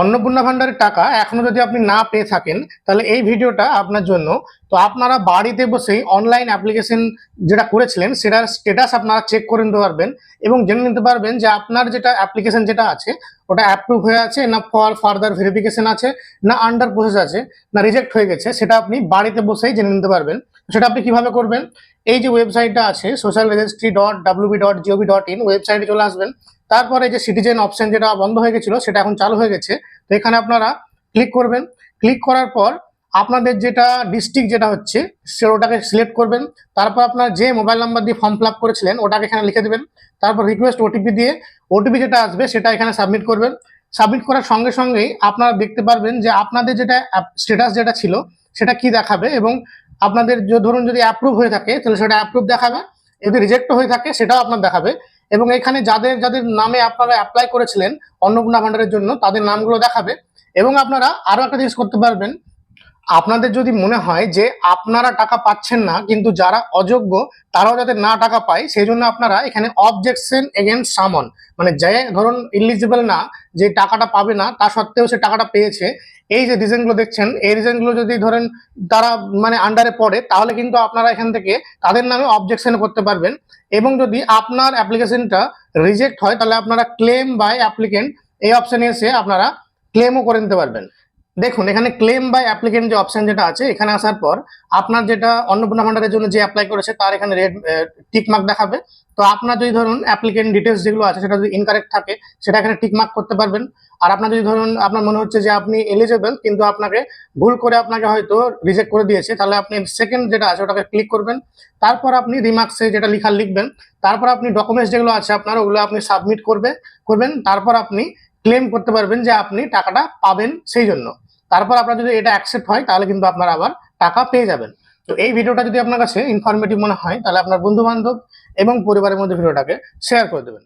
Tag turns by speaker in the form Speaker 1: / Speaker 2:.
Speaker 1: অন্নপূর্ণা ভান্ডারের টাকা এখনো যদি আপনি না পেয়ে থাকেন, তাহলে এই ভিডিওটা আপনার জন্য। তো আপনারা বাড়িতে বসেই অনলাইন অ্যাপ্লিকেশন যেটা করেছিলেন সেটার স্ট্যাটাস আপনারা চেক করে নিতে পারবেন এবং জেনে নিতে পারবেন যে আপনার যেটা অ্যাপ্লিকেশন যেটা আছে ওটা অ্যাপ্রুভ হয়ে আছে না, ফর ফার্দার ভেরিফিকেশন আছে না, আন্ডার প্রসেস আছে না, রিজেক্ট হয়ে গেছে, সেটা আপনি বাড়িতে বসেই জেনে নিতে পারবেন। সেটা আপনি কিভাবে করবেন? এই যে ওয়েবসাইটটা আছে socialregistry.wb.gov.in, ওয়েবসাইটে চলে আসবেন। তারপরে যে সিটিজেন অপশন যেটা বন্ধ হয়ে গেছিল সেটা এখন চালু হয়ে গেছে। তো এখানে আপনারা ক্লিক করবেন। ক্লিক করার পর আপনাদের যেটা ডিস্ট্রিক্ট যেটা হচ্ছে ওটাকে সিলেক্ট করবেন। তারপর আপনার যে মোবাইল নাম্বার দিয়ে ফর্ম ফিল আপ করেছিলেন ওটাকে এখানে লিখে দেবেন। তারপর রিকোয়েস্ট ওটিপি দিয়ে ওটিপি যেটা আসবে সেটা এখানে সাবমিট করবেন। সাবমিট করার সঙ্গে সঙ্গেই আপনারা দেখতে পারবেন যে আপনাদের যেটা স্ট্যাটাস যেটা ছিল সেটা কি দেখাবে, এবং আপনাদের ধরুন যদি অ্যাপ্রুভ হয়ে থাকে তাহলে সেটা অ্যাপ্রুভ দেখাবে, যদি রিজেক্ট হয়ে থাকে সেটাও আপনার দেখাবে। এবং এখানে যাদের যাদের নামে আপনারা অ্যাপ্লাই করেছিলেন অন্নপূর্ণা ভান্ডারের জন্য তাদের নামগুলো দেখাবে। এবং আপনারা আরো একটা জিনিস করতে পারবেন, আপনাদের যদি মনে হয় যে আপনারা টাকা পাচ্ছেন না কিন্তু যারা অযোগ্য তারাও যাতে না টাকা পায়, সেই জন্য আপনারা এখানে অবজেকশন এগেনস্ট সামন, মানে যে ধরুন ইলিজিবল না, যে টাকাটা পাবে না তা সত্ত্বেও সে টাকাটা পেয়েছে, এই যে রিজনগুলো দেখছেন এই রিজনগুলো যদি ধরেন তারা মানে আন্ডারে পড়ে তাহলে কিন্তু আপনারা এখান থেকে তাদের নামে অবজেকশন করতে পারবেন। এবং যদি আপনার অ্যাপ্লিকেশনটা রিজেক্ট হয় তাহলে আপনারা ক্লেম বাই অ্যাপ্লিকেন্ট এই অপশনে এসে আপনারা ক্লেমও করে নিতে পারবেন। দেখুন এখানে ক্লেম বাই অ্যাপ্লিকেন্ট যে অপশন যেটা আছে এখানে আসার পর আপনার যেটা অন্নপূর্ণা ভান্ডারের জন্য যে অ্যাপ্লাই করেছে তার এখানে রেড টিক মার্ক দেখাবে। তো আপনার যদি ধরুন অ্যাপ্লিকেন্ট ডিটেলস যেগুলো আছে সেটা যদি ইনকারেক্ট থাকে সেটা এখানে টিক মার্ক করতে পারবেন। আর আপনার যদি ধরুন আপনার মনে হচ্ছে যে আপনি এলিজেবল কিন্তু আপনাকে ভুল করে আপনাকে হয়তো রিজেক্ট করে দিয়েছে, তাহলে আপনি সেকেন্ড যেটা আছে ওটাকে ক্লিক করবেন। তারপর আপনি রিমার্কসে যেটা লিখবেন। তারপর আপনি ডকুমেন্টস যেগুলো আছে আপনার ওগুলো আপনি সাবমিট করবেন। তারপর আপনি ক্লেম করতে পারবেন যে আপনি টাকাটা পাবেন সেই জন্য। তারপর আপনার যদি এটা অ্যাকসেপ্ট হয় তাহলে কিন্তু আপনারা আবার টাকা পেয়ে যাবেন। তো এই ভিডিওটা যদি আপনার কাছে ইনফরমেটিভ মনে হয় তাহলে আপনার বন্ধু বান্ধব এবং পরিবারের মধ্যে ভিডিওটাকে শেয়ার করে দেবেন।